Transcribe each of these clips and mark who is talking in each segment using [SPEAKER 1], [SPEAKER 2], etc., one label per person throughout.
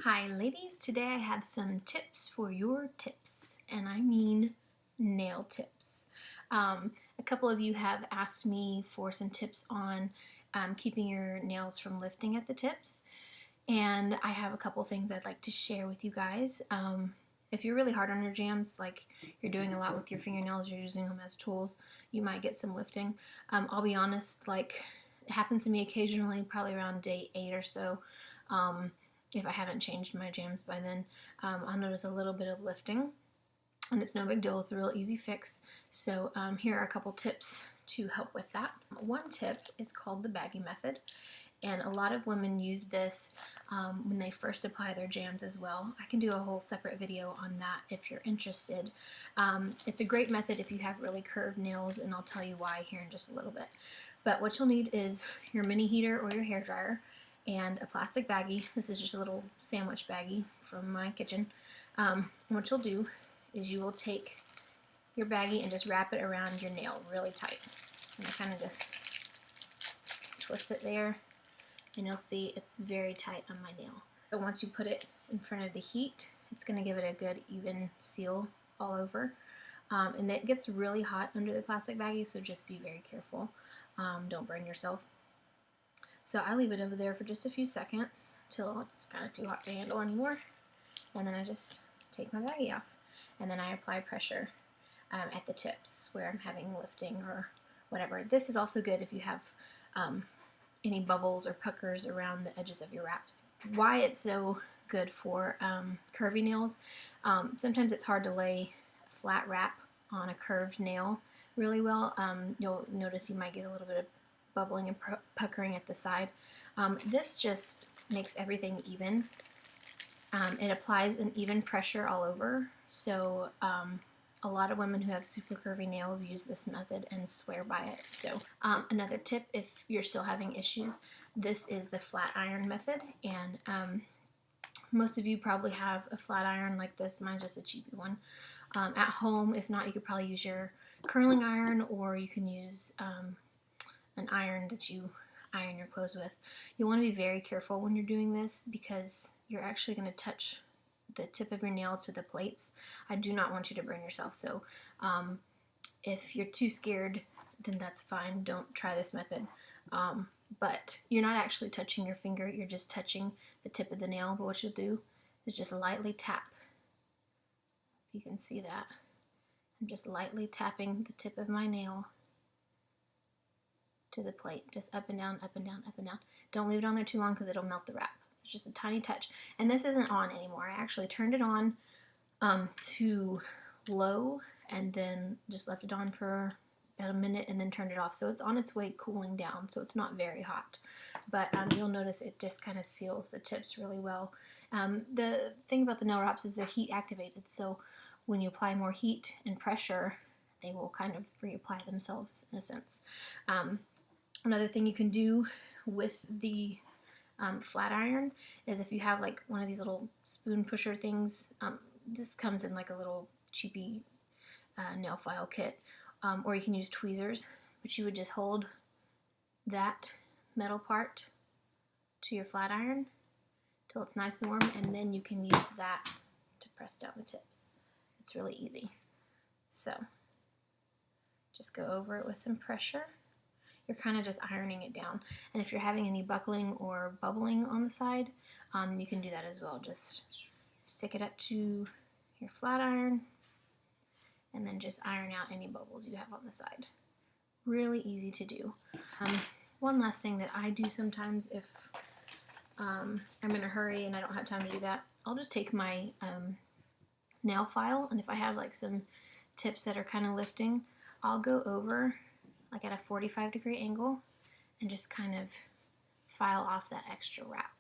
[SPEAKER 1] Hi ladies, today I have some tips for your tips, and I mean nail tips. A couple of you have asked me for some tips on keeping your nails from lifting at the tips, and I have a couple things I'd like to share with you guys. If you're really hard on your jams, like you're doing a lot with your fingernails, you're using them as tools, you might get some lifting. I'll be honest, like it happens to me occasionally, probably around day 8 or so. If I haven't changed my jams by then, I'll notice a little bit of lifting, and it's no big deal. It's a real easy fix. So here are a couple tips to help with that. One tip is called the baggy method, and a lot of women use this when they first apply their jams as well. I can do a whole separate video on that if you're interested. It's a great method if you have really curved nails, and I'll tell you why here in just a little bit. But what you'll need is your mini heater or your hair dryer and a plastic baggie. This is just a little sandwich baggie from my kitchen. What you'll do is you will take your baggie and just wrap it around your nail really tight. And I kind of just twist it there, and you'll see it's very tight on my nail. So once you put it in front of the heat, it's going to give it a good even seal all over. And it gets really hot under the plastic baggie, so just be very careful. Don't burn yourself. So I leave it over there for just a few seconds till it's kind of too hot to handle anymore, and then I just take my baggie off, and then I apply pressure at the tips where I'm having lifting or whatever. This is also good if you have any bubbles or puckers around the edges of your wraps. Why it's so good for curvy nails, sometimes it's hard to lay a flat wrap on a curved nail really well. You'll notice you might get a little bit of bubbling and puckering at the side. This just makes everything even. It applies an even pressure all over, so a lot of women who have super curvy nails use this method and swear by it. So another tip, if you're still having issues, this is the flat iron method, and most of you probably have a flat iron like this. Mine's just a cheapy one. At home, if not, you could probably use your curling iron, or you can use an iron that you iron your clothes with. You want to be very careful when you're doing this because you're actually going to touch the tip of your nail to the plates. I do not want you to burn yourself, so if you're too scared, then that's fine. Don't try this method. But you're not actually touching your finger, you're just touching the tip of the nail. But what you'll do is just lightly tap. If you can see that, I'm just lightly tapping the tip of my nail to the plate, just up and down, up and down, up and down. Don't leave it on there too long because it'll melt the wrap. It's just a tiny touch. And this isn't on anymore. I actually turned it on to low and then just left it on for about a minute and then turned it off. So it's on its way cooling down, so it's not very hot. But you'll notice it just kind of seals the tips really well. The thing about the nail wraps is they're heat activated, so when you apply more heat and pressure, they will kind of reapply themselves in a sense. Another thing you can do with the flat iron is if you have like one of these little spoon pusher things, this comes in like a little cheapy nail file kit, or you can use tweezers, but you would just hold that metal part to your flat iron till it's nice and warm, and then you can use that to press down the tips. It's really easy. So just go over it with some pressure. You're kind of just ironing it down. And if you're having any buckling or bubbling on the side, you can do that as well. Just stick it up to your flat iron and then just iron out any bubbles you have on the side. Really easy to do. One last thing that I do sometimes if I'm in a hurry and I don't have time to do that, I'll just take my nail file, and if I have like some tips that are kind of lifting, I'll go over like at a 45-degree angle and just kind of file off that extra wrap.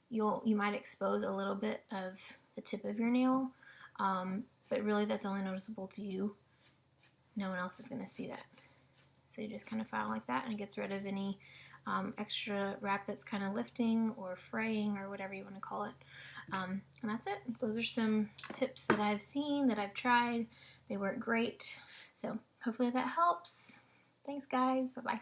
[SPEAKER 1] You might expose a little bit of the tip of your nail, but really that's only noticeable to you. No one else is going to see that. So you just kind of file like that, and it gets rid of any extra wrap that's kind of lifting or fraying or whatever you want to call it. And that's it. Those are some tips that I've seen, that I've tried. They work great. So hopefully that helps. Thanks guys. Bye-bye.